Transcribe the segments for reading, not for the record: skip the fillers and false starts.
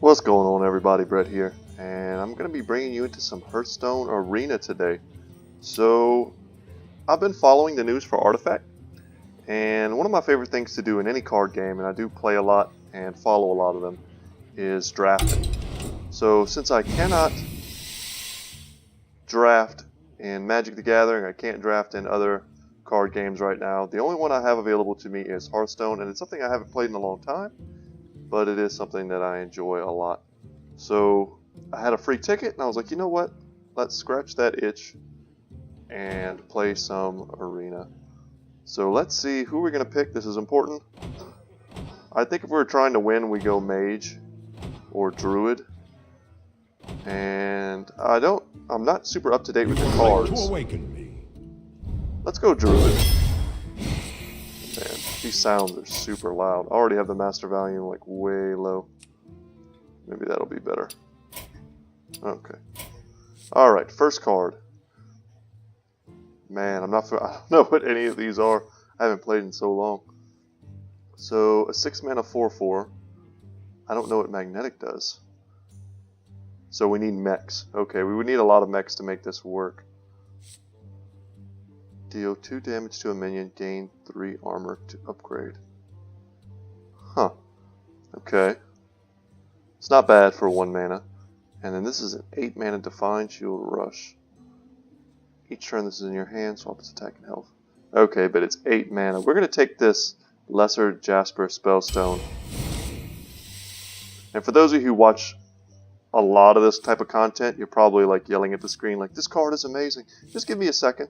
What's going on, everybody? Brett here, and I'm going to be bringing you into some Hearthstone Arena today. So, I've been following the news for Artifact, and one of my favorite things to do in any card game, and I do play a lot and follow a lot of them, is drafting. So, since I cannot draft in Magic the Gathering, I can't draft in other card games right now, the only one I have available to me is Hearthstone, and it's something I haven't played in a long time, but it is something that I enjoy a lot. So I had a free ticket and I was like, you know what, let's scratch that itch and play some Arena. So let's see who we're going to pick. This is important. I think if we're trying to win, we go Mage or Druid. And I'm not super up to date with the cards. Let's go Druid. Man, these sounds are super loud. I already have the master volume like way low. Maybe that'll be better. Okay. Alright, first card. Man, I don't know what any of these are. I haven't played in so long. So, a 6 mana 4/4. I don't know what Magnetic does. So we need mechs. Okay, we would need a lot of mechs to make this work. Deal 2 damage to a minion, gain 3 armor to upgrade. Huh. Okay. It's not bad for 1 mana. And then this is an 8 mana Divine Shield Rush. Each turn this is in your hand, swap its attack and health. Okay, but it's 8 mana. We're going to take this Lesser Jasper Spellstone. And for those of you who watch a lot of this type of content, you're probably like yelling at the screen like, this card is amazing. Just give me a second.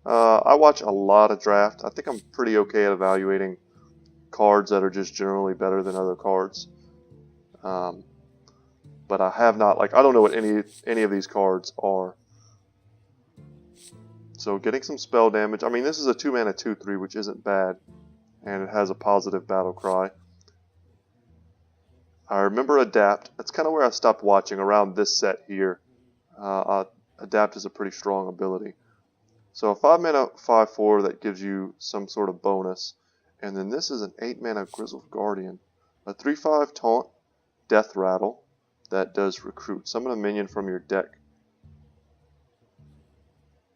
I watch a lot of draft. I think I'm pretty okay at evaluating cards that are just generally better than other cards. But I have not, I don't know what any of these cards are. So getting some spell damage. I mean, this is a 2 mana 2/3, which isn't bad. And it has a positive battle cry. I remember Adapt. That's kind of where I stopped watching, around this set here. Adapt is a pretty strong ability. So a 5 mana 5/4 that gives you some sort of bonus. And then this is an 8 mana Grizzled Guardian. A 3/5 taunt, Death Rattle, that does recruit. Summon a minion from your deck.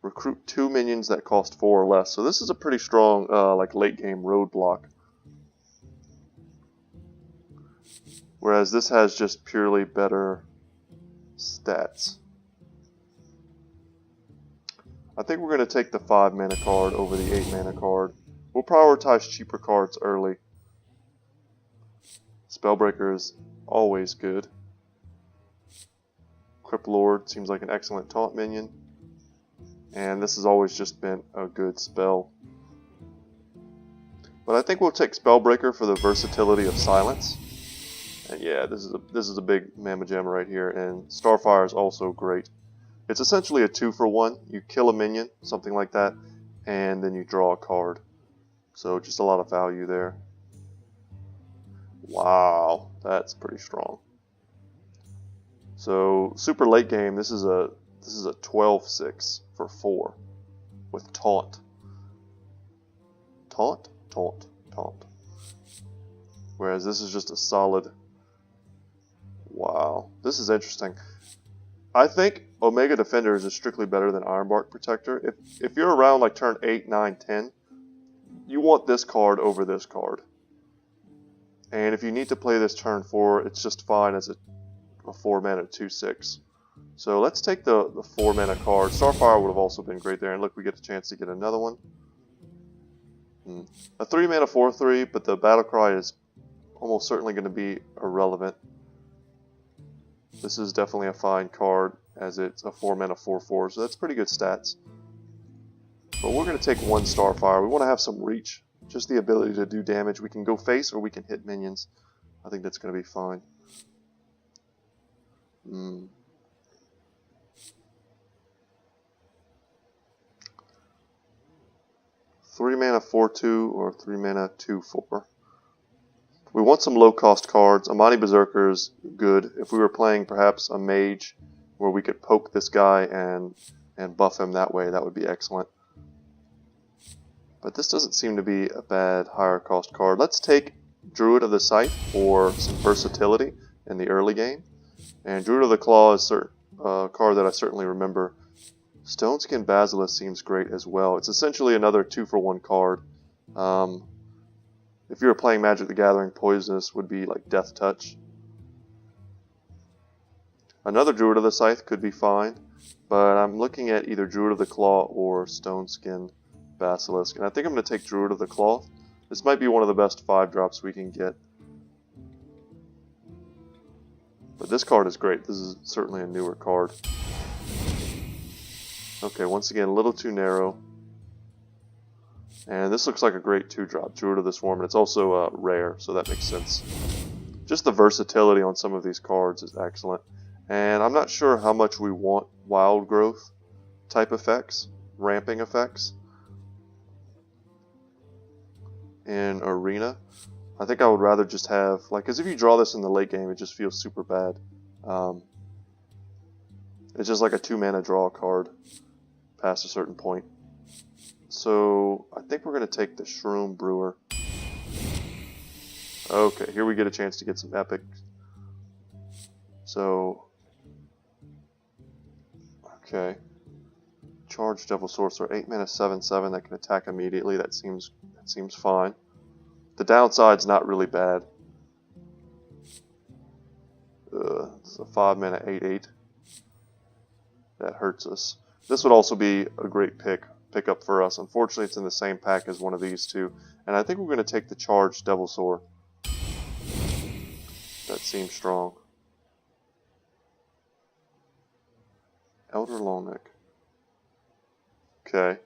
Recruit 2 minions that cost 4 or less. So this is a pretty strong late game roadblock. Whereas this has just purely better stats. I think we're going to take the 5 mana card over the 8 mana card. We'll prioritize cheaper cards early. Spellbreaker is always good. Crypt Lord seems like an excellent taunt minion. And this has always just been a good spell. But I think we'll take Spellbreaker for the versatility of silence. And yeah, this is a big Mamma Jamma right here. And Starfire is also great. It's essentially a 2-for-1. You kill a minion, something like that, and then you draw a card. So just a lot of value there. Wow, that's pretty strong. So super late game, this is a 12/6 for 4 with taunt. Taunt, taunt, taunt. Whereas this is just a solid. Wow, this is interesting. I think Omega Defender is just strictly better than Ironbark Protector. If you're around like turn 8, 9, 10, you want this card over this card. And if you need to play this turn 4, it's just fine as a 4 mana 2/6. So let's take the 4 mana card. Starfire would have also been great there. And look, we get a chance to get another one. A 3 mana 4/3, but the battle cry is almost certainly going to be irrelevant. This is definitely a fine card, as it's a 4 mana 4/4, so that's pretty good stats. But we're going to take 1 Starfire. We want to have some reach, just the ability to do damage. We can go face or we can hit minions. I think that's going to be fine. 3 mana 4/2 or 3 mana 2/4. We want some low cost cards. Amani Berserker is good. If we were playing perhaps a mage where we could poke this guy and buff him that way, that would be excellent. But this doesn't seem to be a bad higher cost card. Let's take Druid of the Scythe for some versatility in the early game. And Druid of the Claw is a card that I certainly remember. Stoneskin Basilisk seems great as well. It's essentially another 2-for-1 card. If you were playing Magic the Gathering, Poisonous would be like Death Touch. Another Druid of the Scythe could be fine, but I'm looking at either Druid of the Claw or Stoneskin Basilisk, and I think I'm going to take Druid of the Claw. This might be one of the best 5-drops we can get. But this card is great. This is certainly a newer card. Okay, once again, a little too narrow. And this looks like a great 2-drop, Druid of the Swarm, and it's also rare, so that makes sense. Just the versatility on some of these cards is excellent. And I'm not sure how much we want wild growth type effects, ramping effects, in Arena. I think I would rather just have, like, because if you draw this in the late game, it just feels super bad. It's just like a 2-mana draw card past a certain point. So I think we're going to take the Shroom Brewer. Okay, here we get a chance to get some epic. So, okay. Charge Devil Sorcerer, 8-mana 7/7 that can attack immediately. That seems fine. The downside's not really bad. It's a 5-mana 8/8. That hurts us. This would also be a great pickup for us. Unfortunately, it's in the same pack as one of these two. And I think we're going to take the Charged Devil Sword. That seems strong. Elder Longneck. Okay.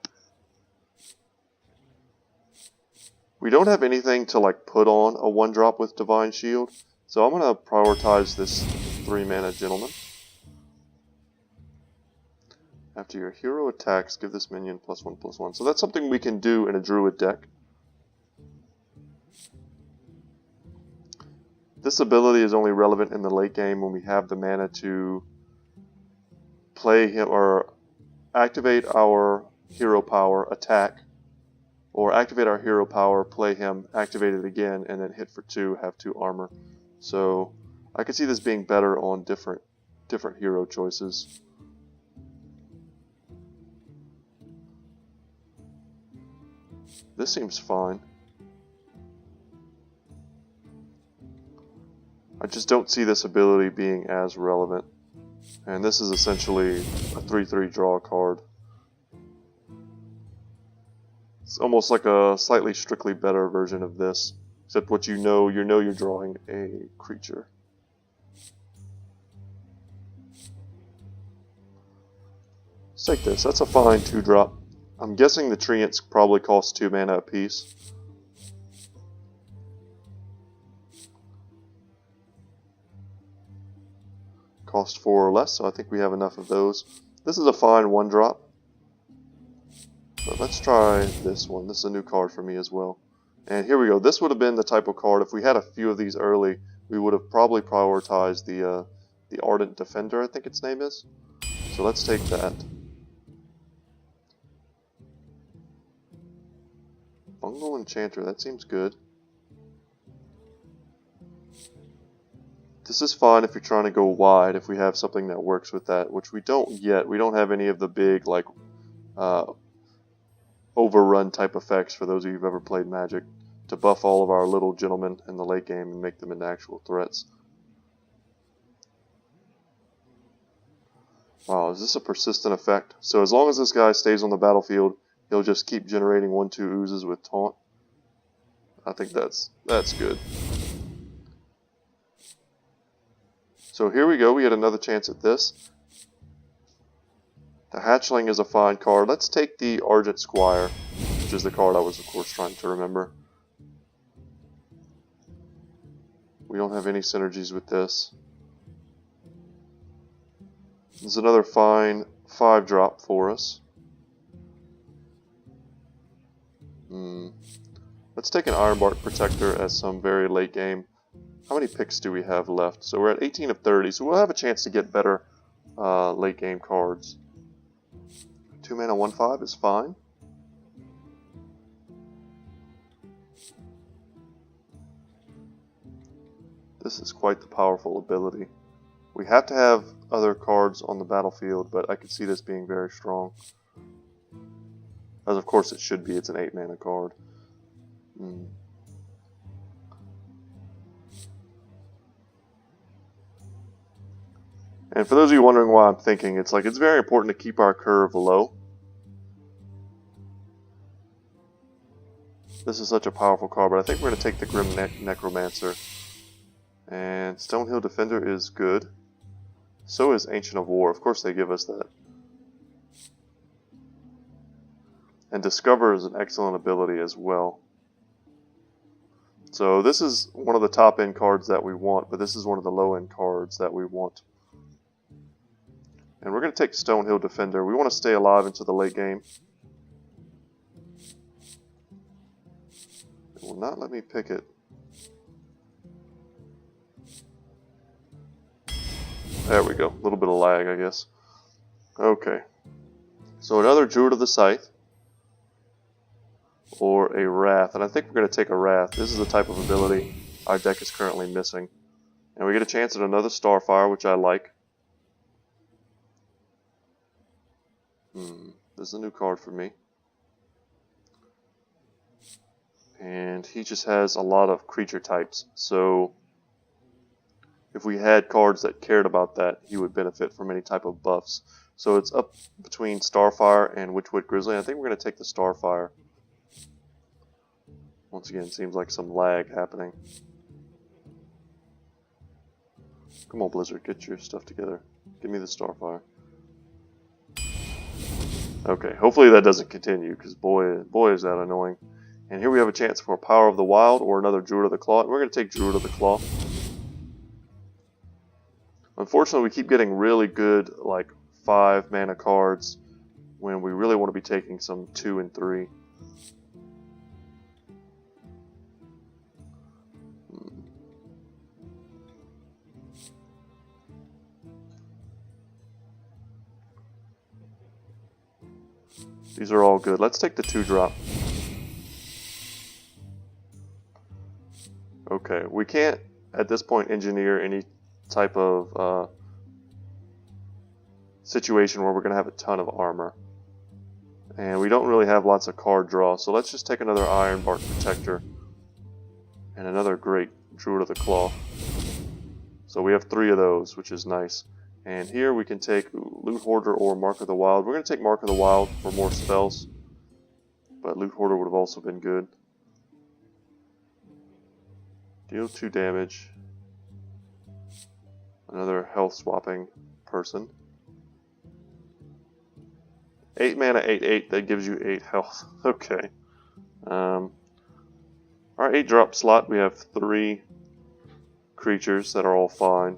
We don't have anything to like put on a 1-drop with Divine Shield. So I'm going to prioritize this 3-mana Gentleman. After your hero attacks, give this minion +1/+1. So that's something we can do in a Druid deck. This ability is only relevant in the late game when we have the mana to play him or activate our hero power, attack, or activate our hero power, play him, activate it again, and then hit for 2, have 2 armor. So I could see this being better on different hero choices. This seems fine. I just don't see this ability being as relevant. And this is essentially a 3/3 draw card. It's almost like a slightly strictly better version of this. Except what you're drawing a creature. Let's take this. That's a fine 2-drop. I'm guessing the Treants probably cost 2 mana apiece. Cost 4 or less, so I think we have enough of those. This is a fine 1-drop. But let's try this one. This is a new card for me as well. And here we go. This would have been the type of card, if we had a few of these early, we would have probably prioritized the Ardent Defender, I think its name is. So let's take that. Fungal Enchanter, that seems good. This is fine if you're trying to go wide, if we have something that works with that, which we don't yet. We don't have any of the big, like, overrun type effects, for those of you who've ever played Magic, to buff all of our little gentlemen in the late game and make them into actual threats. Wow, is this a persistent effect? So as long as this guy stays on the battlefield, he'll just keep generating 1/2 oozes with taunt. I think that's good. So here we go, we had another chance at this. The Hatchling is a fine card. Let's take the Argent Squire, which is the card I was of course trying to remember. We don't have any synergies with this. This is another fine 5-drop for us. Let's take an Ironbark Protector as some very late game. How many picks do we have left? So we're at 18 of 30, so we'll have a chance to get better late game cards. 2 mana 1/5 is fine. This is quite the powerful ability. We have to have other cards on the battlefield, but I can see this being very strong. As of course it should be, it's an 8 mana card. And for those of you wondering why I'm thinking, it's very important to keep our curve low. This is such a powerful card, but I think we're going to take the Grim Necromancer. And Stonehill Defender is good. So is Ancient of War. Of course they give us that. And Discover is an excellent ability as well. So this is one of the top end cards that we want, but this is one of the low end cards that we want. And we're going to take Stonehill Defender. We want to stay alive into the late game. It will not let me pick it. There we go. A little bit of lag, I guess. Okay. So another Druid of the Scythe. Or a Wrath. And I think we're going to take a Wrath. This is the type of ability our deck is currently missing. And we get a chance at another Starfire, which I like. This is a new card for me. And he just has a lot of creature types. So if we had cards that cared about that, he would benefit from any type of buffs. So it's up between Starfire and Witchwood Grizzly. I think we're going to take the Starfire. Once again, seems like some lag happening. Come on, Blizzard, get your stuff together. Give me the Starfire. Okay, hopefully that doesn't continue, because boy is that annoying. And here we have a chance for a Power of the Wild or another Druid of the Claw. We're going to take Druid of the Claw. Unfortunately, we keep getting really good, 5 mana cards when we really want to be taking some 2 and 3. These are all good. Let's take the 2-drop. Okay, we can't, at this point, engineer any type of situation where we're going to have a ton of armor. And we don't really have lots of card draw, so let's just take another Ironbark Protector. And another great Druid of the Claw. So we have 3 of those, which is nice. And here we can take Loot Hoarder or Mark of the Wild. We're going to take Mark of the Wild for more spells. But Loot Hoarder would have also been good. Deal 2 damage. Another health swapping person. 8 mana, 8/8. That gives you 8 health. Okay. Our 8-drop slot, we have 3 creatures that are all fine.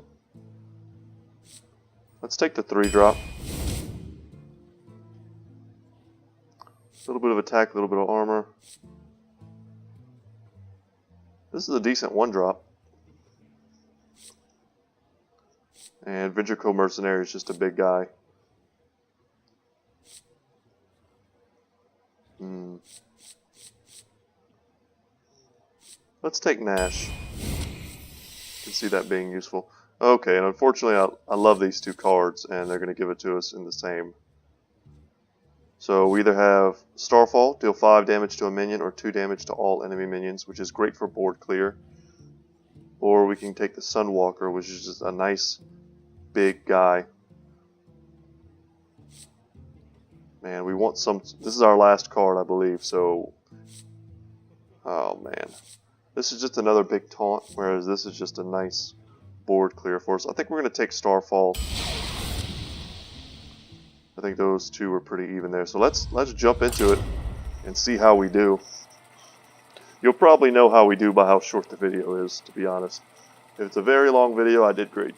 Let's take the 3-drop. A little bit of attack, a little bit of armor. This is a decent 1-drop. And Ventricle Mercenary is just a big guy. Let's take Nash. You can see that being useful. Okay, and unfortunately I love these 2 cards, and they're going to give it to us in the same. So we either have Starfall, deal 5 damage to a minion, or 2 damage to all enemy minions, which is great for board clear. Or we can take the Sunwalker, which is just a nice big guy. Man, we want some... This is our last card, I believe, so... Oh, man. This is just another big taunt, whereas this is just a nice board clear for us. I think we're going to take Starfall. I think those 2 are pretty even there. So let's jump into it and see how we do. You'll probably know how we do by how short the video is, to be honest. If it's a very long video, I did great.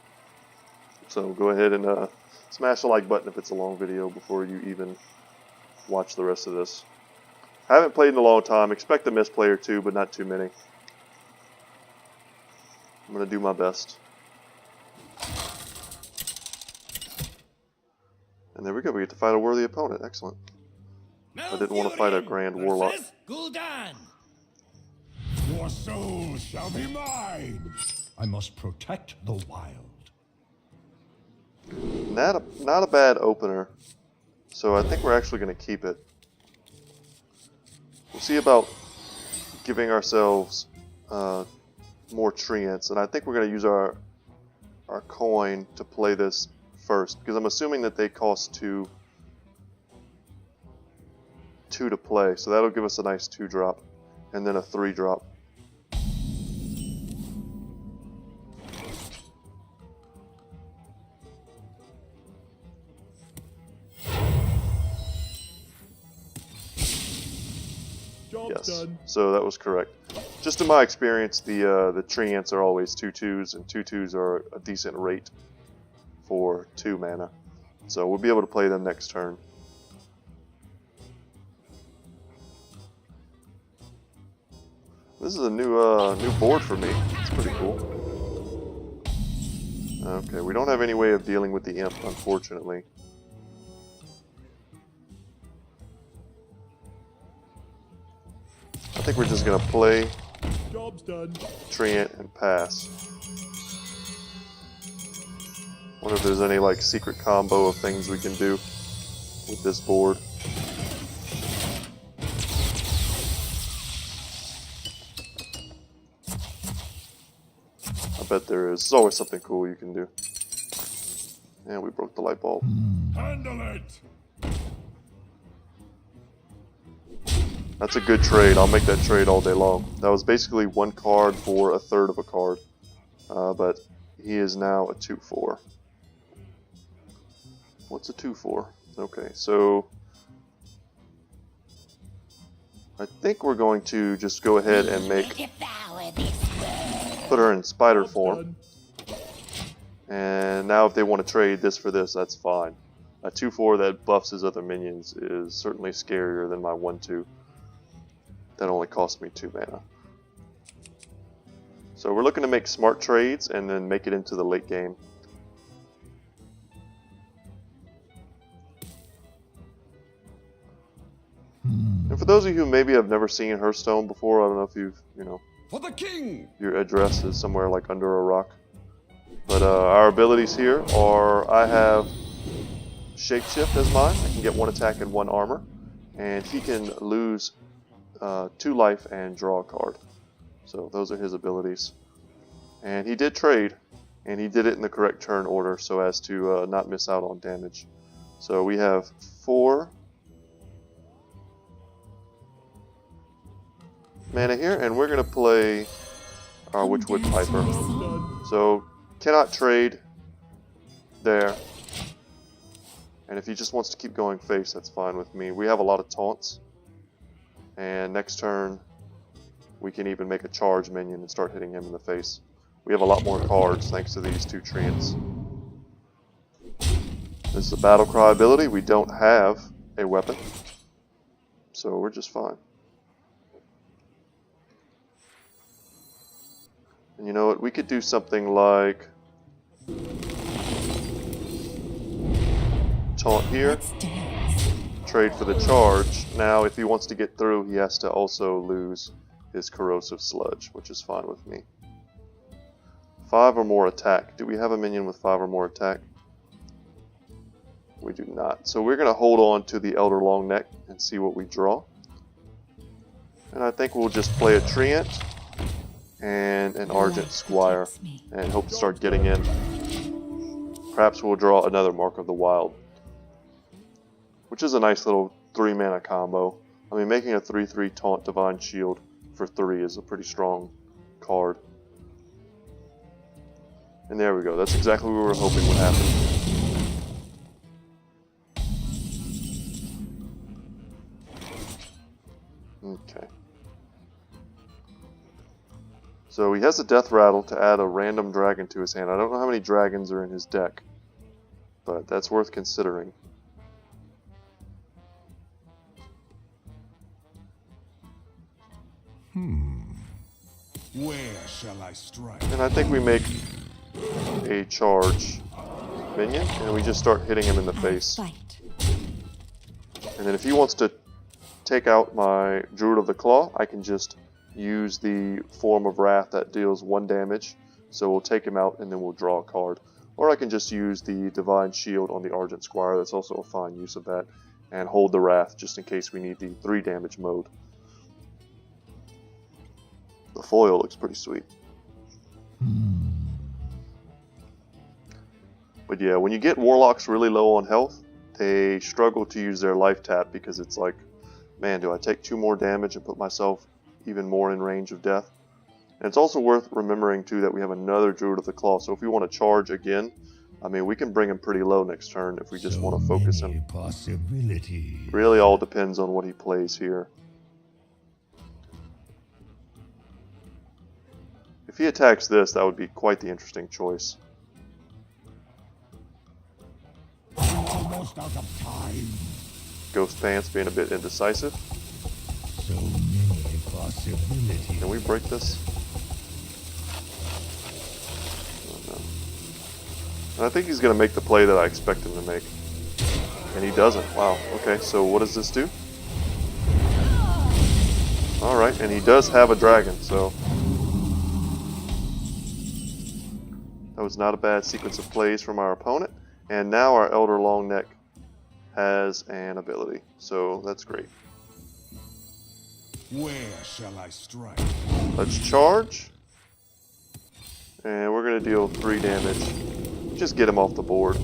So go ahead and smash the like button if it's a long video before you even watch the rest of this. I haven't played in a long time. Expect a misplay or 2, but not too many. I'm going to do my best. And there we go. We get to fight a worthy opponent. Excellent. I didn't want to fight a Grand Warlock. Your soul shall be mine. I must protect the wild. Not a bad opener. So I think we're actually going to keep it. We'll see about giving ourselves more treants, and I think we're going to use our coin to play this first, because I'm assuming that they cost two to play, so that'll give us a nice 2-drop, and then a 3-drop. Yes, done. So that was correct. Just in my experience, the treants are always 2/2s, and 2/2s are a decent rate for 2 mana. So we'll be able to play them next turn. This is a new board for me. It's pretty cool. Okay, we don't have any way of dealing with the imp, unfortunately. I think we're just gonna play. Job's done. Treant and pass. Wonder if there's any like secret combo of things we can do with this board. I bet there is. There's always something cool you can do. And we broke the light bulb. Handle it. That's a good trade. I'll make that trade all day long. That was basically 1 card for a third of a card. But he is now a 2/4. What's a 2/4? Okay, so I think we're going to just go ahead and put her in spider form. And now if they want to trade this for this, that's fine. A 2/4 that buffs his other minions is certainly scarier than my 1/2. That only cost me 2 mana. So we're looking to make smart trades and then make it into the late game. And for those of you who maybe have never seen Hearthstone before, I don't know if you've, For the king. Your address is somewhere like under a rock. But our abilities here are, I have Shapeshift as mine. I can get 1 attack and 1 armor. And he can lose 2 life and draw a card. So those are his abilities. And he did trade, and he did it in the correct turn order so as to not miss out on damage. So we have 4 mana here, and we're going to play our Witchwood Piper. So cannot trade there. And if he just wants to keep going face, that's fine with me. We have a lot of taunts. And next turn, we can even make a charge minion and start hitting him in the face. We have a lot more cards thanks to these 2 treants. This is a battle cry ability. We don't have a weapon, so we're just fine. And you know what? We could do something like taunt here. Trade for the charge. Now, if he wants to get through, he has to also lose his corrosive sludge, which is fine with me. 5 or more attack. Do we have a minion with 5 or more attack? We do not. So we're going to hold on to the Elder Longneck and see what we draw. And I think we'll just play a Treant and an Argent Squire and hope to start getting in. Perhaps we'll draw another Mark of the Wild, which is a nice little 3 mana combo. I mean, making a 3/3 Taunt Divine Shield for 3 is a pretty strong card. And there we go. That's exactly what we were hoping would happen. Okay. So he has a Death Rattle to add a random dragon to his hand. I don't know how many dragons are in his deck, but that's worth considering. Where shall I strike? And I think we make a charge minion, and we just start hitting him in the face. And then if he wants to take out my Druid of the Claw, I can just use the Form of Wrath that deals 1 damage. So we'll take him out and then we'll draw a card. Or I can just use the Divine Shield on the Argent Squire. That's also a fine use of that. And hold the Wrath just in case we need the 3 damage mode. The foil looks pretty sweet. But yeah, when you get Warlocks really low on health, they struggle to use their life tap because it's like, man, do I take 2 more damage and put myself even more in range of death? And it's also worth remembering too that we have another Druid of the Claw, so if we want to charge again, I mean, we can bring him pretty low next turn if we just want to focus him. Really all depends on what he plays here. If he attacks this, that would be quite the interesting choice. Almost out of time. Ghost Pants being a bit indecisive. So many possibilities. Can we break this? Oh, no. And I think he's going to make the play that I expect him to make. And he doesn't. Wow. Okay, so what does this do? Alright, and he does have a dragon, so... that was not a bad sequence of plays from our opponent. And now our Elder Longneck has an ability, so that's great. Where shall I strike? Let's charge. And we're going to deal 3 damage. Just get him off the board.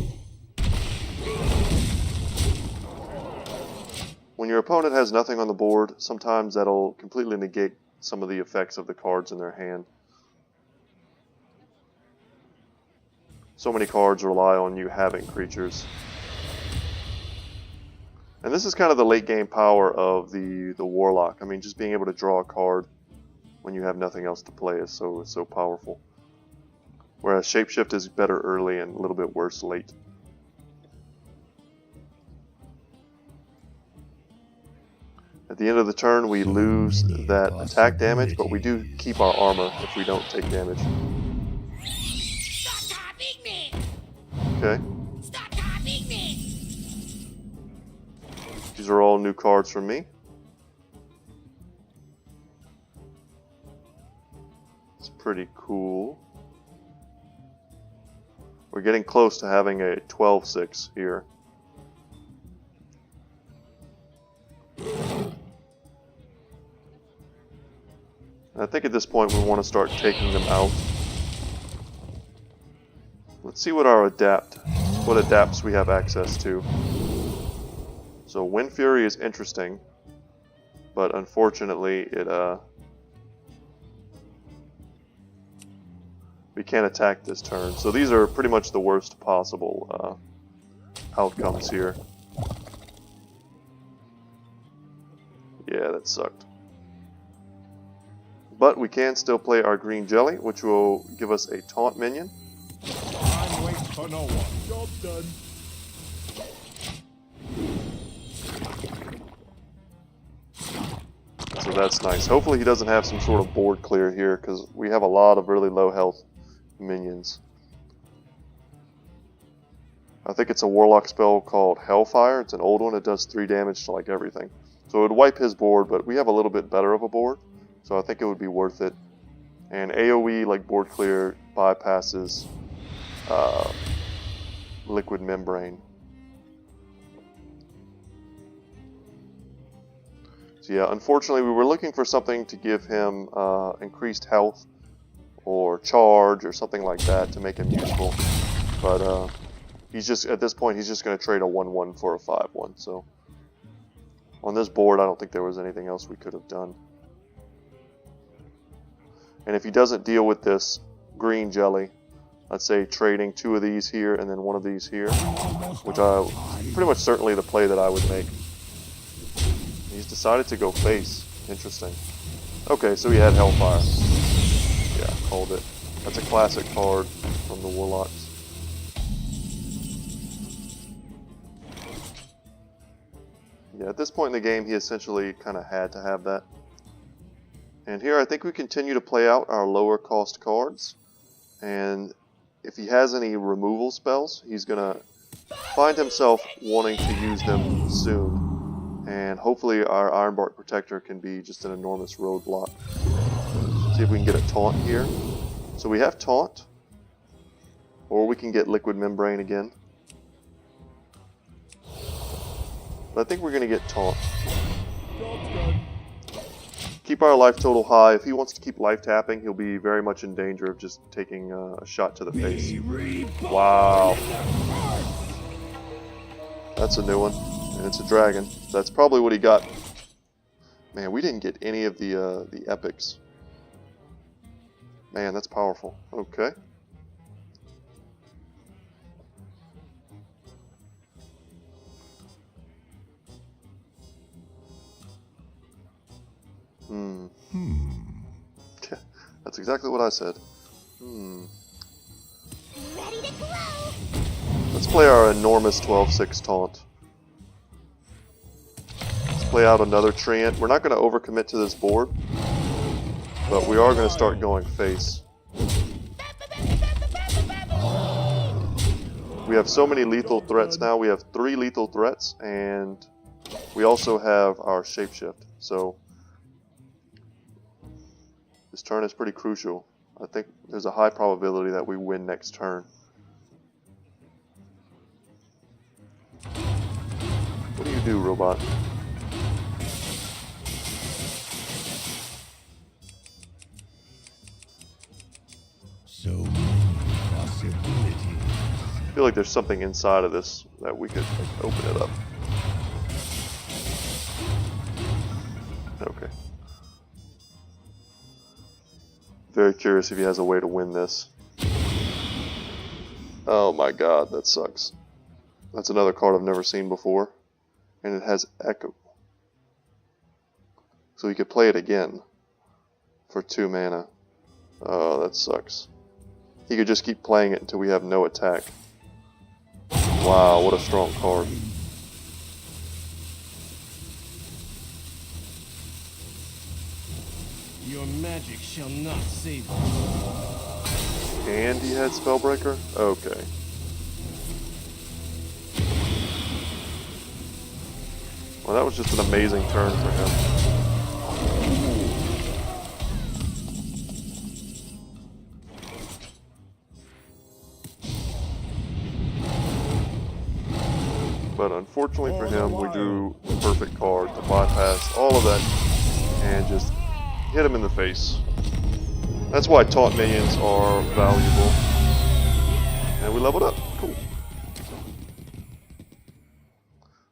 When your opponent has nothing on the board, sometimes that'll completely negate some of the effects of the cards in their hand. So many cards rely on you having creatures. And this is kind of the late game power of the Warlock. I mean, just being able to draw a card when you have nothing else to play is so powerful. Whereas Shapeshift is better early and a little bit worse late. At the end of the turn, we lose that attack damage, but we do keep our armor if we don't take damage. Okay. Stop copying me! These are all new cards from me. It's pretty cool. We're getting close to having a 12-6 here. I think at this point we want to start taking them out. Let's see what adapts we have access to. So Wind Fury is interesting, but unfortunately we can't attack this turn. So these are pretty much the worst possible outcomes here. Yeah, that sucked. But we can still play our green jelly, which will give us a taunt minion. Time waits for no one. Job done. So that's nice. Hopefully he doesn't have some sort of board clear here, because we have a lot of really low health minions. I think it's a Warlock spell called Hellfire. It's an old one. It does 3 damage to like everything. So it would wipe his board, but we have a little bit better of a board. So I think it would be worth it. And AoE, like board clear, bypasses Liquid Membrane. So yeah, unfortunately we were looking for something to give him increased health or charge or something like that to make him useful. But he's just, at this point, he's just going to trade a 1-1 for a 5-1. So on this board, I don't think there was anything else we could have done. And if he doesn't deal with this green jelly, let's say trading 2 of these here and then 1 of these here, which pretty much certainly the play that I would make. He's decided to go face. Interesting. Okay, so he had Hellfire. Yeah, called it. That's a classic card from the Warlocks. Yeah, at this point in the game, he essentially kind of had to have that. And here I think we continue to play out our lower cost cards. And if he has any removal spells, he's going to find himself wanting to use them soon. And hopefully our Ironbark Protector can be just an enormous roadblock. See if we can get a taunt here. So we have Taunt, or we can get Liquid Membrane again. But I think we're going to get Taunt. Job's done. Keep our life total high. If he wants to keep life tapping, he'll be very much in danger of just taking a shot to the face. Wow. That's a new one. And it's a dragon. That's probably what he got. Man, we didn't get any of the epics. Man, that's powerful. Okay. That's exactly what I said. Ready to grow. Let's play our enormous 12-6 taunt. Let's play out another treant. We're not going to overcommit to this board, but we are going to start going face. We have so many lethal threats now. We have 3 lethal threats, and we also have our shapeshift. So this turn is pretty crucial. I think there's a high probability that we win next turn. What do you do, robot? So many possibilities. I feel like there's something inside of this that we could open it up. Okay. Very curious if he has a way to win this. Oh my god, that sucks. That's another card I've never seen before. And it has Echo. So he could play it again for 2 mana. Oh, that sucks. He could just keep playing it until we have no attack. Wow, what a strong card. Your magic shall not save us. And he had Spellbreaker? Okay. Well, that was just an amazing turn for him. But unfortunately for him, we drew the perfect card to bypass all of that and just hit him in the face. That's why taunt minions are valuable. And we leveled up. Cool.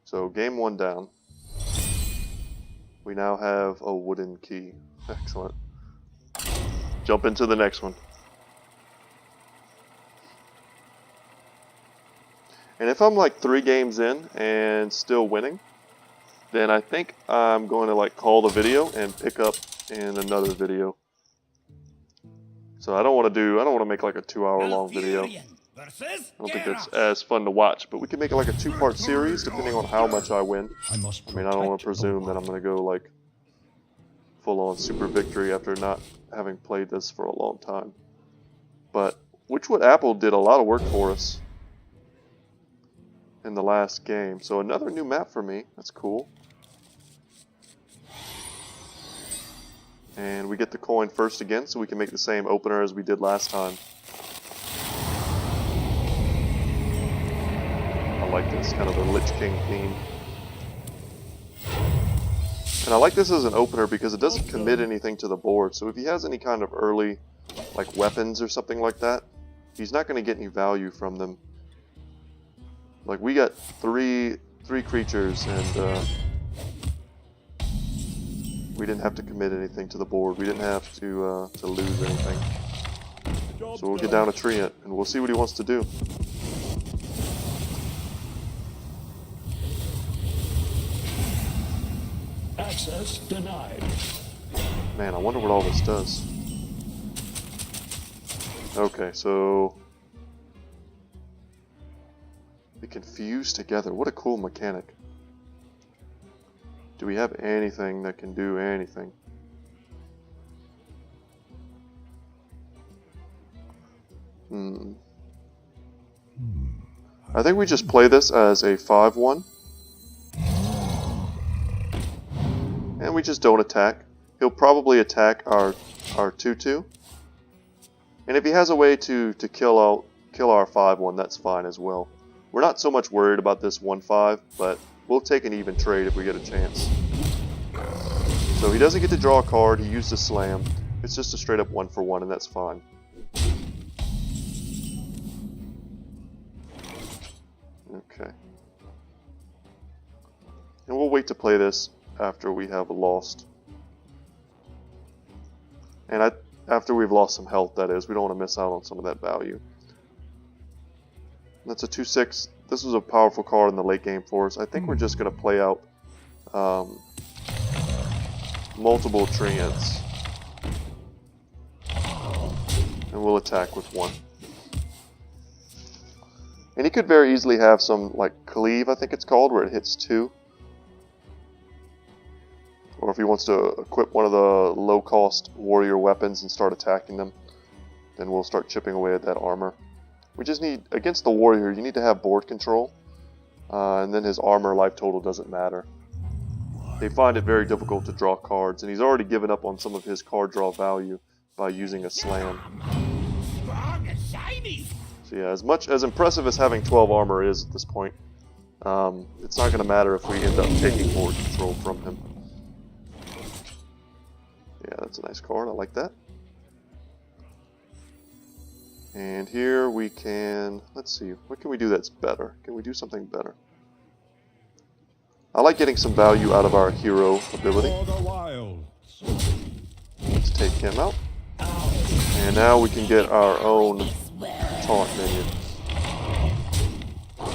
So game 1 down. We now have a wooden key. Excellent. Jump into the next one. And if I'm like 3 games in and still winning, then I think I'm going to like call the video and pick up in another video. So I don't want to make like a 2-hour long video. I don't think that's as fun to watch, but we can make it like a 2-part series depending on how much I win. I mean, I don't want to presume that I'm going to go like full on super victory after not having played this for a long time. But Witchwood Apple did a lot of work for us in the last game. So another new map for me. That's cool. And we get the coin first again, so we can make the same opener as we did last time. I like this, kind of a Lich King theme. And I like this as an opener because it doesn't commit anything to the board. So if he has any kind of early like weapons or something like that, he's not going to get any value from them. Like we got three creatures, and we didn't have to commit anything to the board. We didn't have to lose anything. So we'll get down a treant, and we'll see what he wants to do. Access denied. Man, I wonder what all this does. Okay, so they can fuse together. What a cool mechanic. Do we have anything that can do anything? I think we just play this as a 5-1. And we just don't attack. He'll probably attack our 2-2. And if he has a way to kill our 5-1, that's fine as well. We're not so much worried about this 1-5, but we'll take an even trade if we get a chance. So he doesn't get to draw a card, he used a slam. It's just a straight up 1-for-1, and that's fine. Okay. And we'll wait to play this after we have lost. And after we've lost some health, that is. We don't want to miss out on some of that value. That's a 2-6. This was a powerful card in the late game for us. I think we're just going to play out multiple treants. And we'll attack with 1. And he could very easily have some, like, cleave, I think it's called, where it hits 2. Or if he wants to equip one of the low-cost warrior weapons and start attacking them, then we'll start chipping away at that armor. We just need, against the warrior, you need to have board control, and then his armor life total doesn't matter. They find it very difficult to draw cards, and he's already given up on some of his card draw value by using a slam. So yeah, as impressive as having 12 armor is at this point, it's not going to matter if we end up taking board control from him. Yeah, that's a nice card. I like that. And here we can, let's see, what can we do that's better? Can we do something better? I like getting some value out of our hero ability. Let's take him out. And now we can get our own taunt minion.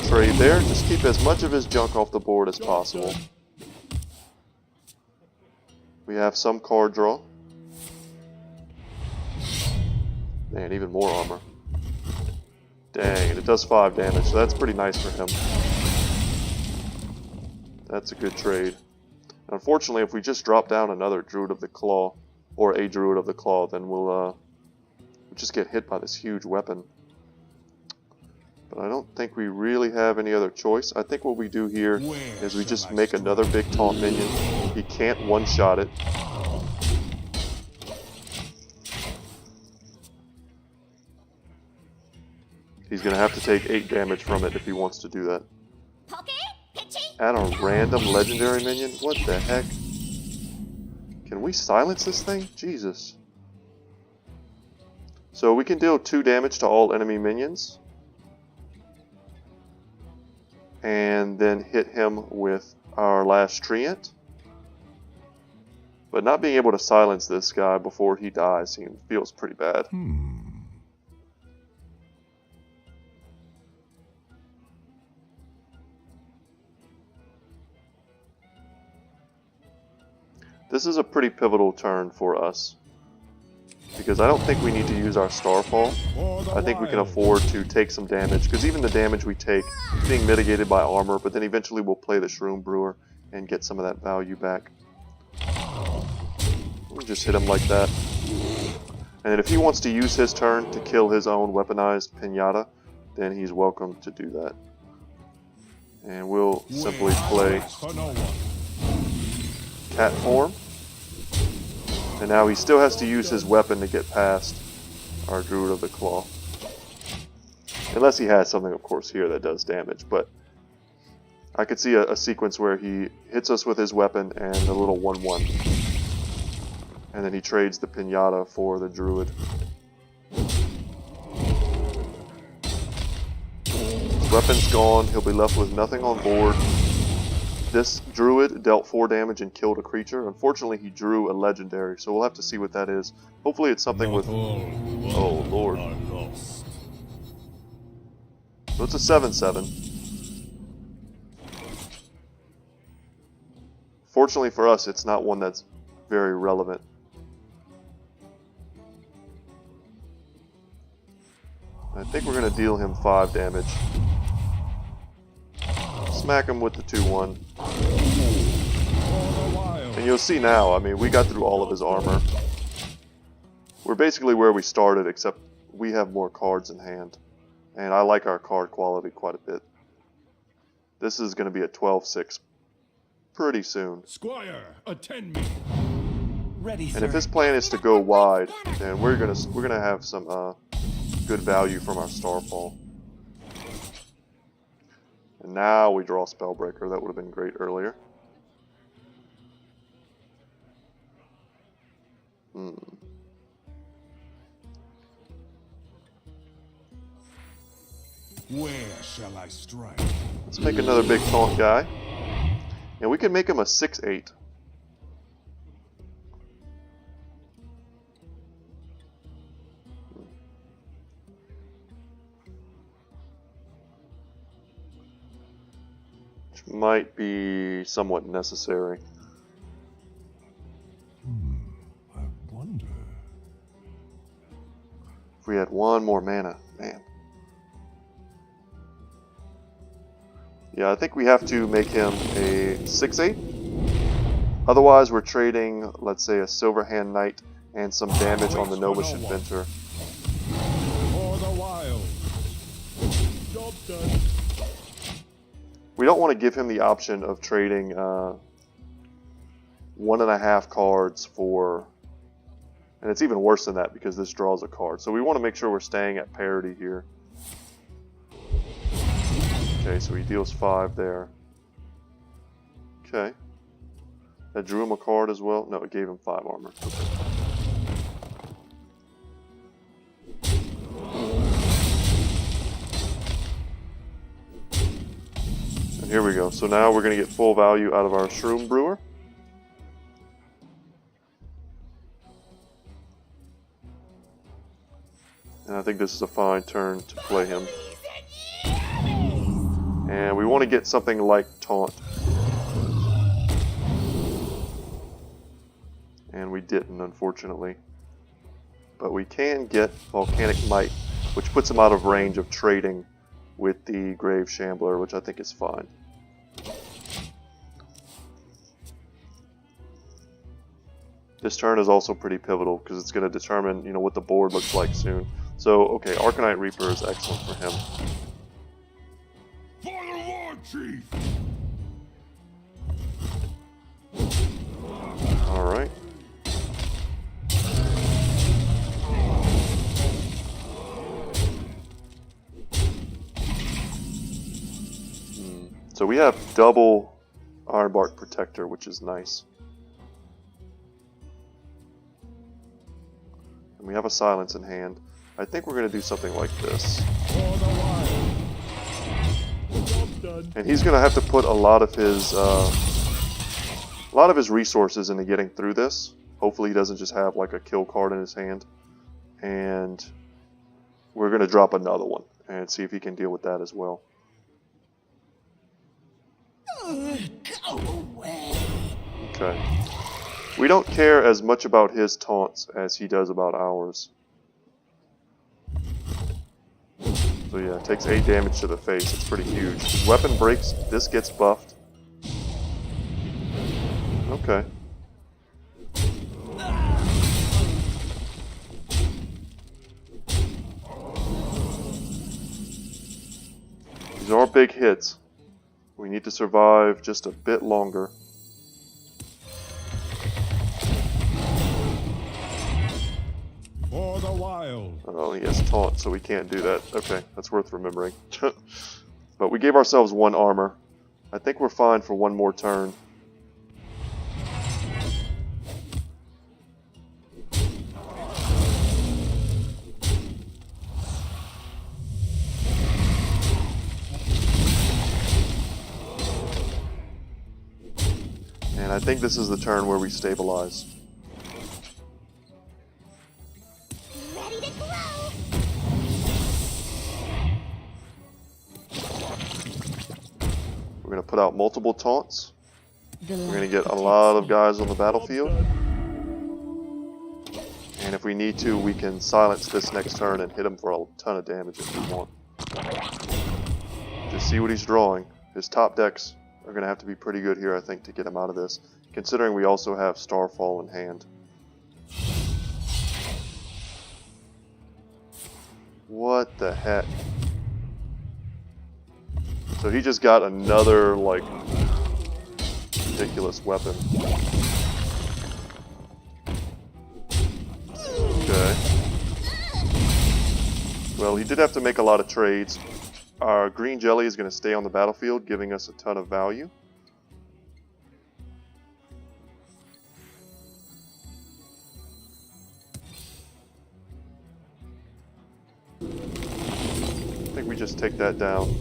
Trade there. Just keep as much of his junk off the board as possible. We have some card draw. Man, even more armor. Dang, and it does 5 damage, so that's pretty nice for him. That's a good trade. Unfortunately, if we just drop down another Druid of the Claw, or a Druid of the Claw, then we'll just get hit by this huge weapon. But I don't think we really have any other choice. I think what we do here is we just make another big taunt minion. He can't one-shot it. He's going to have to take 8 damage from it if he wants to do that. Add a random legendary minion? What the heck? Can we silence this thing? Jesus. So we can deal 2 damage to all enemy minions. And then hit him with our last treant. But not being able to silence this guy before he dies feels pretty bad. This is a pretty pivotal turn for us. Because I don't think we need to use our Starfall. I think we can afford to take some damage, because even the damage we take is being mitigated by armor, but then eventually we'll play the Shroom Brewer and get some of that value back. We'll just hit him like that. And then if he wants to use his turn to kill his own weaponized Pinata, then he's welcome to do that. And we'll simply play Cat Form. And now he still has to use his weapon to get past our Druid of the Claw. Unless he has something, of course, here that does damage. But I could see a sequence where he hits us with his weapon and a little 1-1. And then he trades the Pinata for the Druid. His weapon's gone. He'll be left with nothing on board. This Druid dealt 4 damage and killed a creature. Unfortunately, he drew a legendary, so we'll have to see what that is. Hopefully it's something with... Oh, Lord. So it's a 7/7. Fortunately for us, it's not one that's very relevant. I think we're going to deal him 5 damage. Smack him with the 2-1. And you'll see now, I mean, we got through all of his armor. We're basically where we started, except we have more cards in hand. And I like our card quality quite a bit. This is going to be a 12/6 pretty soon. Squire, attend me. Ready, And if his plan is to go wide, then we're gonna have some good value from our Starfall. And now we draw Spellbreaker. That would have been great earlier. Where shall I strike? Let's make another big taunt guy. And we can make him a 6/8. Which might be somewhat necessary. I wonder. If we had one more mana, man. Yeah, I think we have to make him a 6/8. Otherwise, we're trading, let's say, a Silverhand Knight and some damage on the Gnomish Inventor. For the wild. Job done. We don't want to give him the option of trading 1.5 cards for... And it's even worse than that because this draws a card. So we want to make sure we're staying at parity here. Okay, so he deals 5 there. Okay. That drew him a card as well? No, it gave him 5 armor. Okay. And here we go. So now we're going to get full value out of our Shroom Brewer. And I think this is a fine turn to play him. And we want to get something like Taunt. And we didn't, unfortunately. But we can get Volcanic Might, which puts him out of range of trading with the Grave Shambler, which I think is fine. This turn is also pretty pivotal because it's going to determine, you know, what the board looks like soon. So, okay, Arcanite Reaper is excellent for him. For the Lord Chief. Alright. So we have double Ironbark Protector, which is nice. And we have a Silence in hand. I think we're going to do something like this. For the wild. Job done. And he's going to have to put a lot of his resources into getting through this. Hopefully he doesn't just have like a kill card in his hand. And we're going to drop another one and see if he can deal with that as well. Go away. Okay. We don't care as much about his taunts as he does about ours. So yeah, it takes 8 damage to the face. It's pretty huge. His weapon breaks. This gets buffed. Okay. These are big hits. We need to survive just a bit longer. For the wild. Oh, he has taunt, so we can't do that. Okay, that's worth remembering. But we gave ourselves 1 armor. I think we're fine for 1 more turn. And I think this is the turn where we stabilize. Ready to glow. We're going to put out multiple taunts. We're going to get a lot of guys on the battlefield. And if we need to, we can silence this next turn and hit him for a ton of damage if we want. Just see what he's drawing. His top decks are going to have to be pretty good here, I think, to get him out of this, considering we also have Starfall in hand. What the heck? So he just got another, like, ridiculous weapon. Okay. Well, he did have to make a lot of trades. Our green jelly is going to stay on the battlefield, giving us a ton of value. I think we just take that down.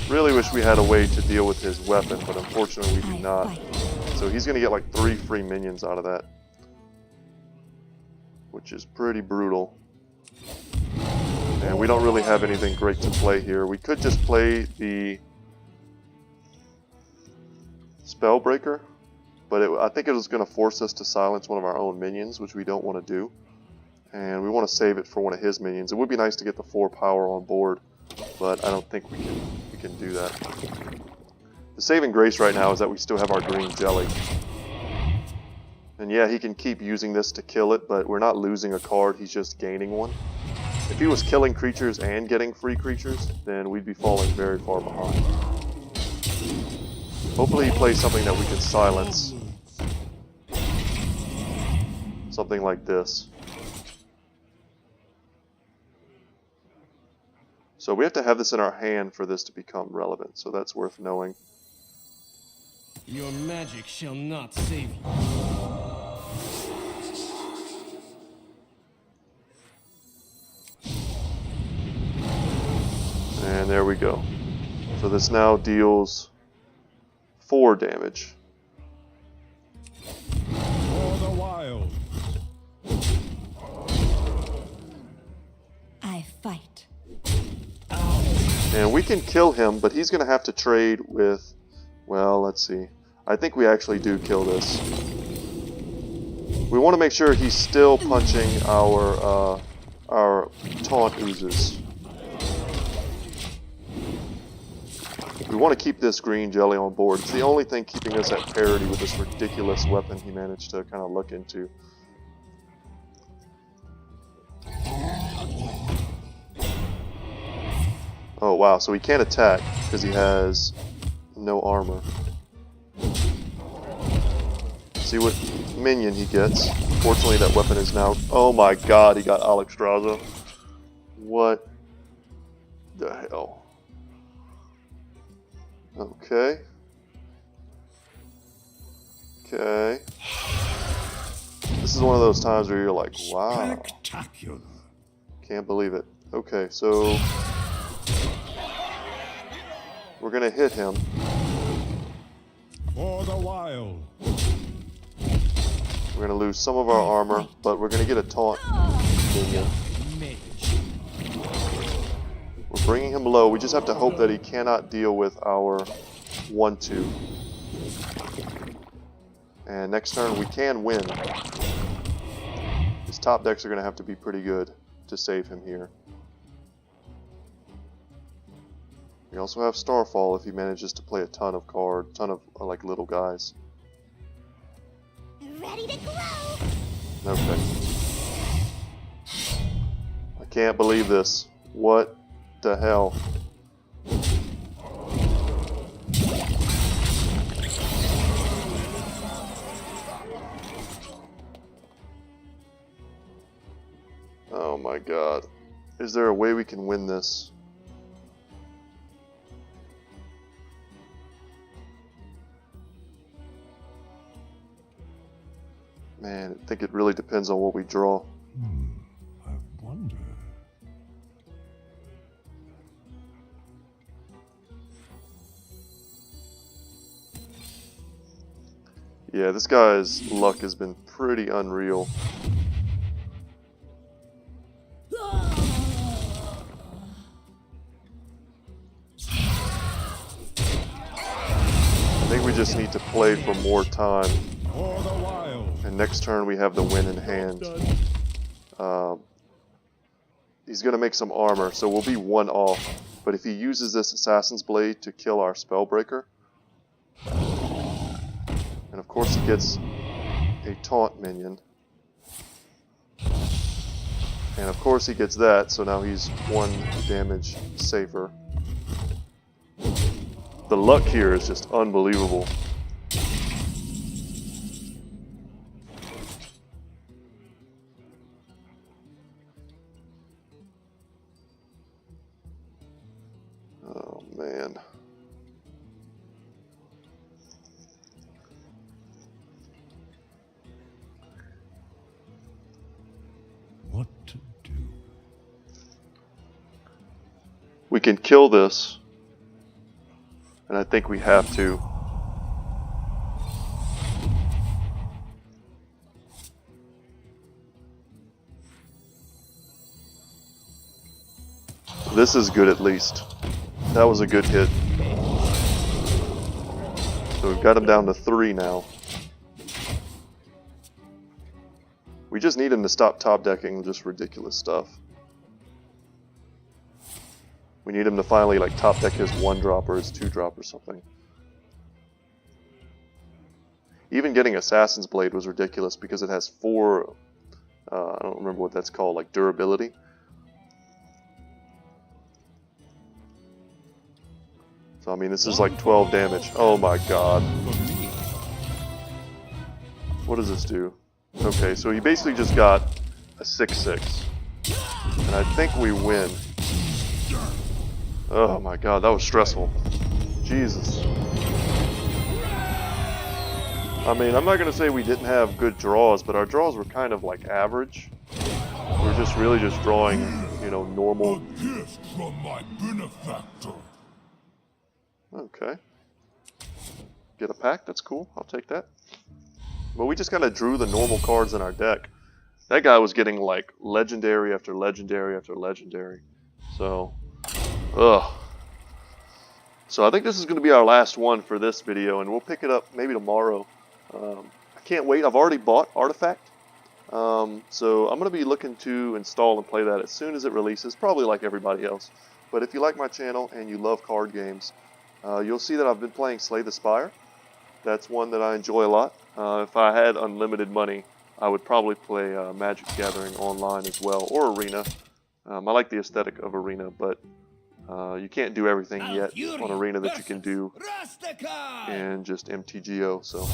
Really wish we had a way to deal with his weapon, but unfortunately we do not. So he's going to get like 3 free minions out of that, which is pretty brutal. And we don't really have anything great to play here. We could just play the Spellbreaker, but I think it was going to force us to silence one of our own minions, which we don't want to do. And we want to save it for one of his minions. It would be nice to get the 4 power on board, but I don't think we can do that. The saving grace right now is that we still have our green jelly. And yeah, he can keep using this to kill it, but we're not losing a card, he's just gaining one. If he was killing creatures and getting free creatures, then we'd be falling very far behind. Hopefully he plays something that we can silence. Something like this. So we have to have this in our hand for this to become relevant, so that's worth knowing. Your magic shall not save you. And there we go. So this now deals 4 damage. For the wild. I fight. And we can kill him, but he's going to have to trade with... Well, let's see. I think we actually do kill this. We want to make sure he's still punching our taunt oozes. We want to keep this green jelly on board. It's the only thing keeping us at parity with this ridiculous weapon he managed to kind of look into. Oh wow, so he can't attack because he has no armor. See what minion he gets. Fortunately that weapon is now... Oh my god, he got Alexstrasza. What the hell? Okay. Okay. This is one of those times where you're like, wow. Spectacular. Can't believe it. Okay, so... we're gonna hit him. For the wild. We're gonna lose some of our armor, but we're gonna get a taunt minion. We're bringing him low. We just have to hope that he cannot deal with our 1-2. And next turn we can win. His top decks are gonna have to be pretty good to save him here. We also have Starfall if he manages to play a ton of like little guys. Ready to grow. Okay. I can't believe this. What the hell? Oh my god. Is there a way we can win this? Man, I think it really depends on what we draw. I wonder. Yeah, this guy's luck has been pretty unreal. I think we just need to play for more time. For the wild. And next turn we have the win in hand. He's going to make some armor, so we'll be 1 off. But if he uses this Assassin's Blade to kill our Spellbreaker, and of course he gets a taunt minion. And of course he gets that, so now he's 1 damage safer. The luck here is just unbelievable. then. What to do? We can kill this, and I think we have to. This is good at least. That was a good hit. So we've got him down to 3 now. We just need him to stop top decking just ridiculous stuff. We need him to finally like top deck his 1-drop or his 2-drop or something. Even getting Assassin's Blade was ridiculous because it has 4, I don't remember what that's called, like durability. So I mean this is like 12 damage. Oh my god. What does this do? Okay, so he basically just got a 6/6. And I think we win. Oh my god, that was stressful. Jesus. I mean, I'm not going to say we didn't have good draws, but our draws were kind of like average. We're just really just drawing, you know, normal. A gift from my benefactor. Okay. Get a pack, that's cool. I'll take that. But we just kind of drew the normal cards in our deck. That guy was getting like legendary after legendary after legendary. So, ugh. So I think this is going to be our last one for this video, and we'll pick it up maybe tomorrow. I can't wait. I've already bought Artifact. So I'm going to be looking to install and play that as soon as it releases, probably like everybody else. But if you like my channel and you love card games, you'll see that I've been playing Slay the Spire. That's one that I enjoy a lot. If I had unlimited money, I would probably play Magic the Gathering online as well, or Arena. I like the aesthetic of Arena, but you can't do everything yet on Arena that you can do in just MTGO. So.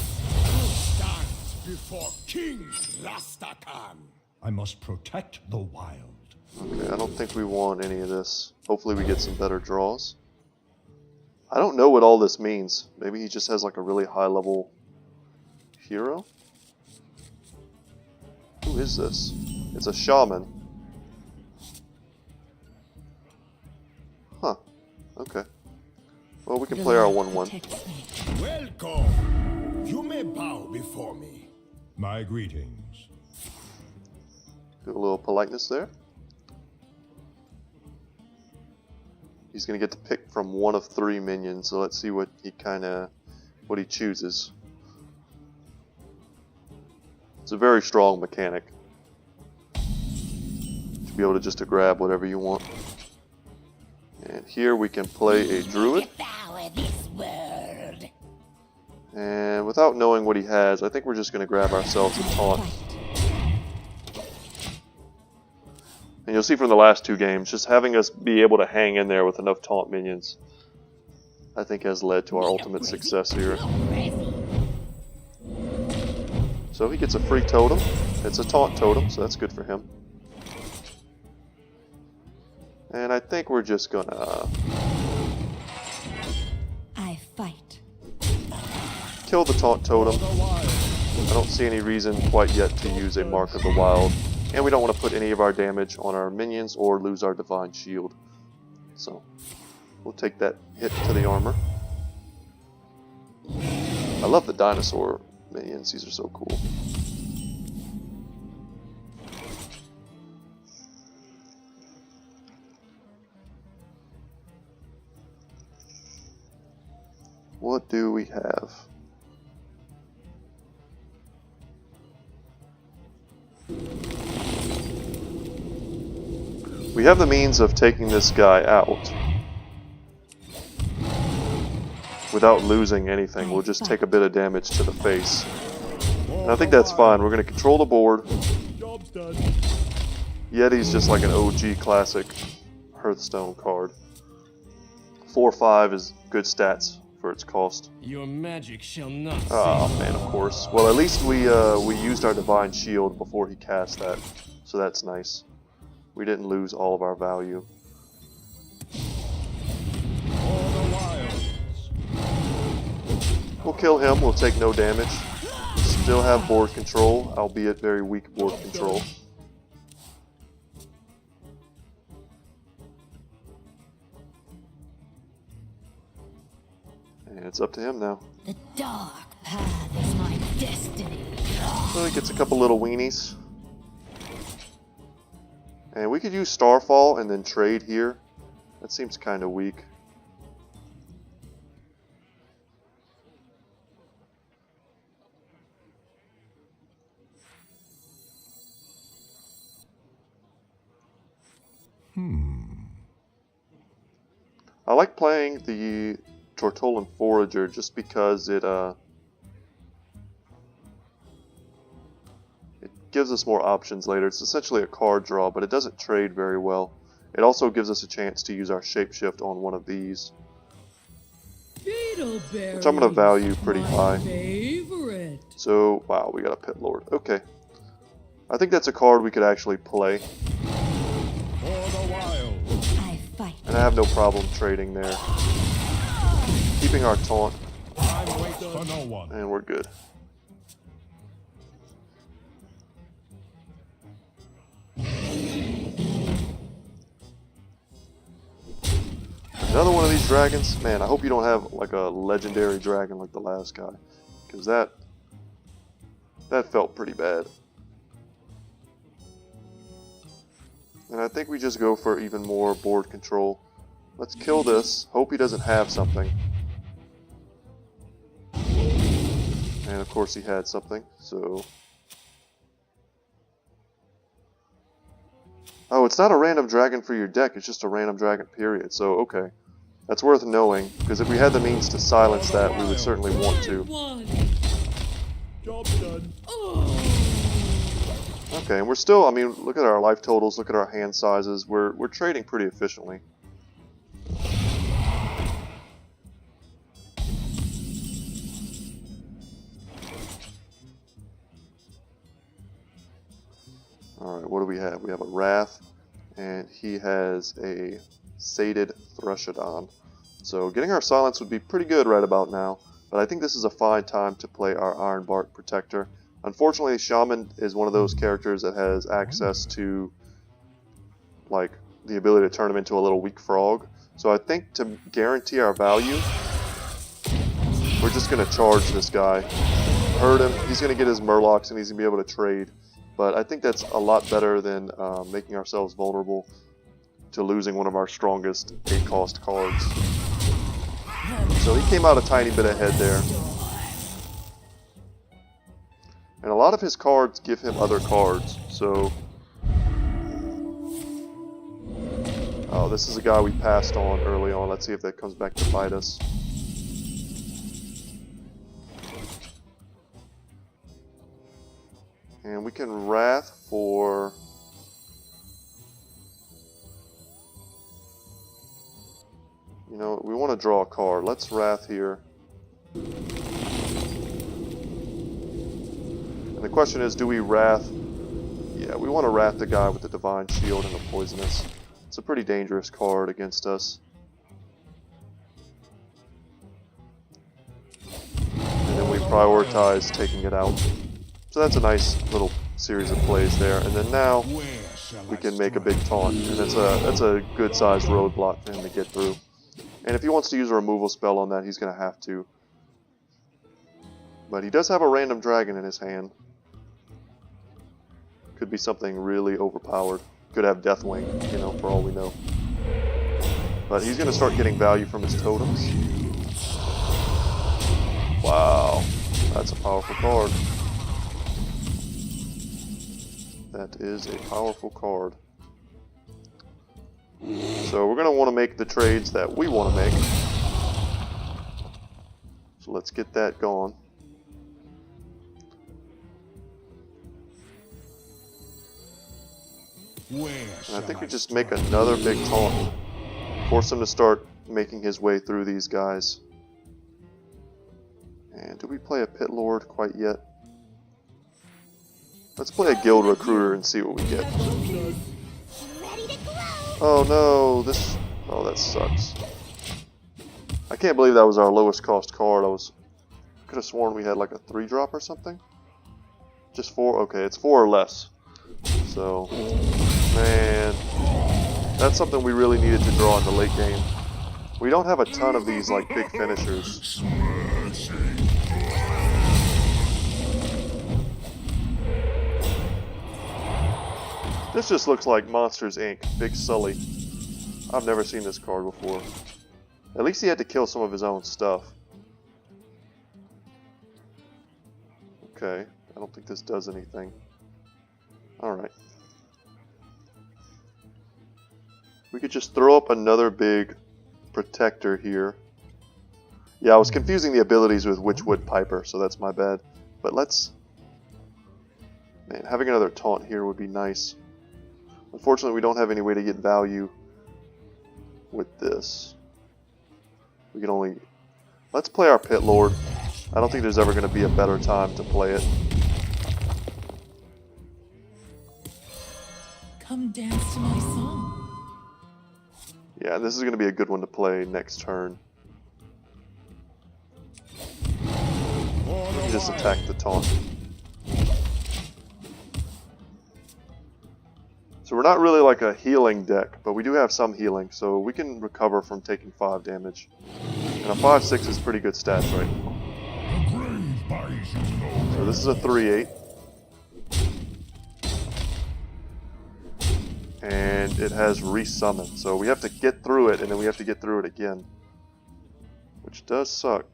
Before King Rastakhan. I must protect the wild. Okay, I don't think we want any of this. Hopefully we get some better draws. I don't know what all this means. Maybe he just has like a really high level hero? Who is this? It's a shaman. Huh. Okay. Well, we can play our 1/1. Welcome. You may bow before me. My greetings. Do a little politeness there. He's gonna get to pick from one of 3 minions, so let's see what he chooses. It's a very strong mechanic to be able to just grab whatever you want. And here we can play a druid. And without knowing what he has, I think we're just going to grab ourselves a taunt. And you'll see from the last 2 games, just having us be able to hang in there with enough taunt minions, I think has led to our ultimate success here. So he gets a free totem. It's a taunt totem, so that's good for him. And I think we're just gonna kill the taunt totem. I don't see any reason quite yet to use a Mark of the Wild. And we don't want to put any of our damage on our minions or lose our Divine Shield. So we'll take that hit to the armor. I love the dinosaur minions. These are so cool. What do we have? We have the means of taking this guy out without losing anything. We'll just take a bit of damage to the face. And I think that's fine. We're going to control the board. Yeti's just like an OG classic Hearthstone card. 4/5 is good stats for its cost. Your magic shall not Oh man, of course. Well, at least we used our Divine Shield before he cast that, so that's nice. We didn't lose all of our value. For the wild. We'll kill him, we'll take no damage. Still have board control, albeit very weak board control. And it's up to him now. The dark path is my destiny. So he gets a couple little weenies. And we could use Starfall and then trade here. That seems kind of weak. I like playing the Tortolan Forager just because it gives us more options later. It's essentially a card draw, but it doesn't trade very well. It also gives us a chance to use our Shapeshift on one of these, which I'm going to value pretty high. Favorite. So, wow, we got a Pit Lord. Okay. I think that's a card we could actually play. For the wild. I fight. And I have no problem trading there. Keeping our taunt, Time waits for no one. and we're good. Another one of these dragons? Man, I hope you don't have like a legendary dragon like the last guy. Because that felt pretty bad. And I think we just go for even more board control. Let's kill this. Hope he doesn't have something. And of course he had something, so... Oh, it's not a random dragon for your deck, it's just a random dragon, period. So, okay. That's worth knowing, because if we had the means to silence that, we would certainly want to. Job done. Okay, and we're still, I mean, look at our life totals, look at our hand sizes. We're trading pretty efficiently. Alright, what do we have? We have a Wrath, and he has a Sated Threshodon. So getting our silence would be pretty good right about now, but I think this is a fine time to play our Ironbark Protector. Unfortunately, Shaman is one of those characters that has access to, like, the ability to turn him into a little weak frog. So I think to guarantee our value, we're just going to charge this guy. Hurt him, he's going to get his Murlocs and he's going to be able to trade. But I think that's a lot better than making ourselves vulnerable to losing one of our strongest 8-cost cards. So he came out a tiny bit ahead there. And a lot of his cards give him other cards, so... Oh, this is a guy we passed on early on. Let's see if that comes back to bite us. And we can Wrath for... You know, we want to draw a card. Let's Wrath here. And the question is, do we Wrath? Yeah, we want to Wrath the guy with the Divine Shield and the Poisonous. It's a pretty dangerous card against us. And then we prioritize taking it out. So that's a nice little series of plays there. And then now we can make a big taunt. And that's a good sized roadblock for him to get through. And if he wants to use a removal spell on that, he's going to have to. But he does have a random dragon in his hand. Could be something really overpowered. Could have Deathwing, you know, for all we know. But he's going to start getting value from his totems. Wow, that's a powerful card. That is a powerful card. So we're going to want to make the trades that we want to make. So let's get that going. And I think we just make another big taunt. Force him to start making his way through these guys. And do we play a Pit Lord quite yet? Let's play a Guild Recruiter and see what we get. Oh no, this... Oh, that sucks. I can't believe that was our lowest cost card. I was could have sworn we had like a 3-drop or something. Just 4? Okay, it's 4 or less. So, man, that's something we really needed to draw in the late game. We don't have a ton of these like big finishers. This just looks like Monsters Inc. Big Sully. I've never seen this card before. At least he had to kill some of his own stuff. Okay, I don't think this does anything. Alright. We could just throw up another big protector here. Yeah, I was confusing the abilities with Witchwood Piper, so that's my bad. But let's... Man, having another taunt here would be nice. Unfortunately, we don't have any way to get value with this. We can only... Let's play our Pit Lord. I don't think there's ever going to be a better time to play it. Come dance to my song. Yeah, this is going to be a good one to play next turn. We can just attack the taunt. So we're not really like a healing deck, but we do have some healing, so we can recover from taking 5 damage. And a 5-6 is pretty good stats right now. So this is a 3-8. And it has resummon, so we have to get through it, and then we have to get through it again. Which does suck.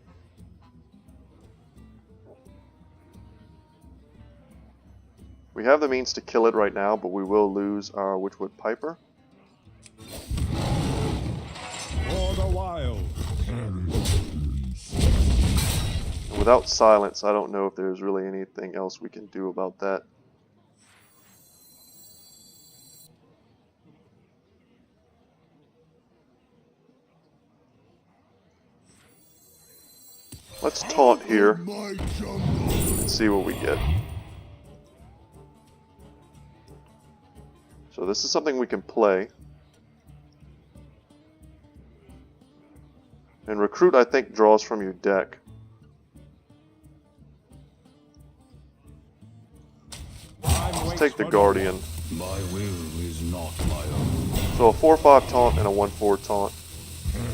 We have the means to kill it right now, but we will lose our Witchwood Piper. For the wild. And without silence, I don't know if there's really anything else we can do about that. Let's taunt here and see what we get. So this is something we can play. And Recruit, I think, draws from your deck. Let's take the Guardian. My will is not my own. So a 4-5 taunt and a 1-4 taunt.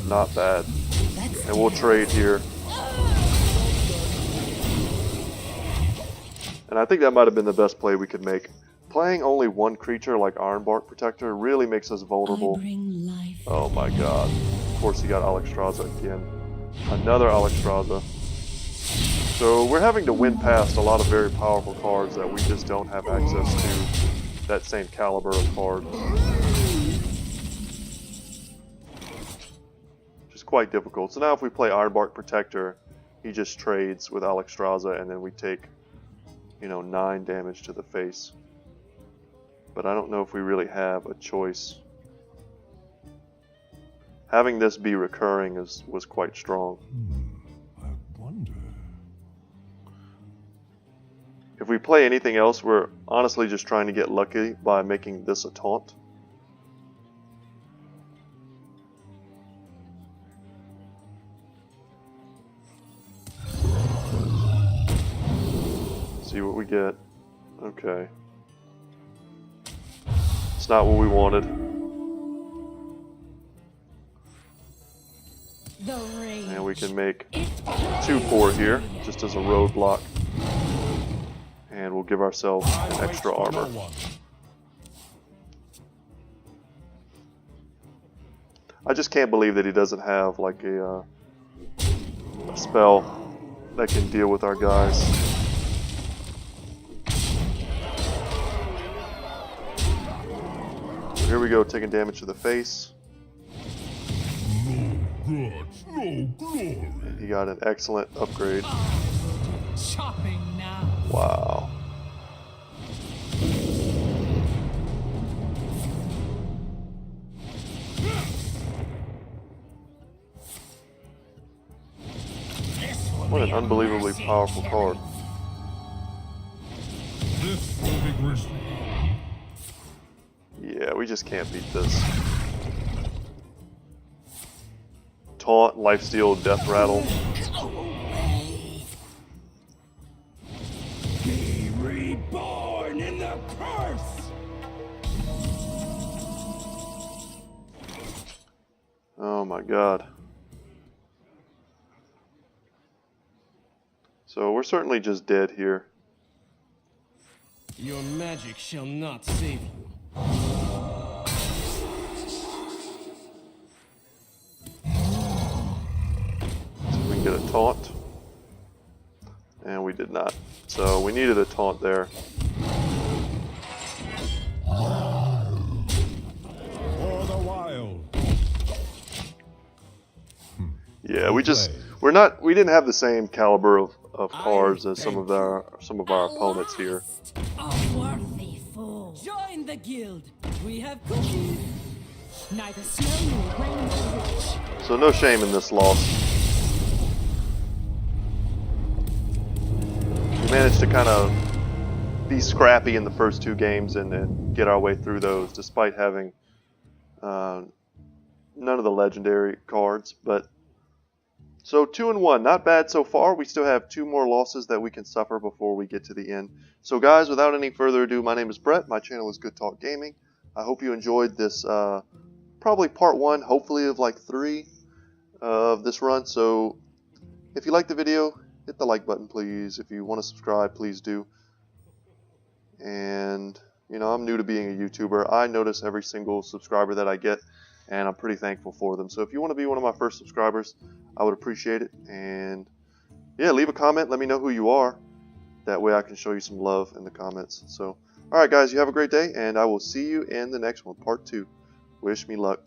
Not bad. And we'll trade here. And I think that might have been the best play we could make. Playing only one creature like Ironbark Protector really makes us vulnerable. Oh my god. Of course he got Alexstrasza again. Another Alexstrasza. So we're having to win past a lot of very powerful cards that we just don't have access to that same caliber of card. Which is quite difficult. So now if we play Ironbark Protector, he just trades with Alexstrasza and then we take, you know, 9 damage to the face. But I don't know if we really have a choice. Having this be recurring was quite strong. I wonder. If we play anything else, we're honestly just trying to get lucky by making this a taunt. See what we get. Okay. It's not what we wanted. And we can make 2-4 here, just as a roadblock. And we'll give ourselves an extra armor. I just can't believe that he doesn't have like a spell that can deal with our guys. So here we go, taking damage to the face. And he got an excellent upgrade. Shopping now. Wow. What an unbelievably powerful card. This will be grisly. Yeah, we just can't beat this. Taunt, Lifesteal, Death Rattle. Oh my god. So we're certainly just dead here. Your magic shall not save you. We can get a taunt. And we did not. So we needed a taunt there. For the wild. Yeah, we didn't have the same caliber of cards as some of our opponents here. A worthy foe. Join the guild. We have cookies. Neither snow nor rain nor rich. So no shame in this loss. We managed to kind of be scrappy in the first two games and get our way through those despite having none of the legendary cards. But so 2-1, not bad so far. We still have 2 more losses that we can suffer before we get to the end. So guys, without any further ado, my name is Brett. My channel is Good Talk Gaming. I hope you enjoyed this, probably part 1, hopefully of like 3 of this run. So if you like the video, hit the like button, please. If you want to subscribe, please do. And, you know, I'm new to being a YouTuber. I notice every single subscriber that I get, and I'm pretty thankful for them. So if you want to be one of my first subscribers, I would appreciate it. And, yeah, leave a comment. Let me know who you are. That way I can show you some love in the comments. So, alright guys, you have a great day, and I will see you in the next one, part 2. Wish me luck.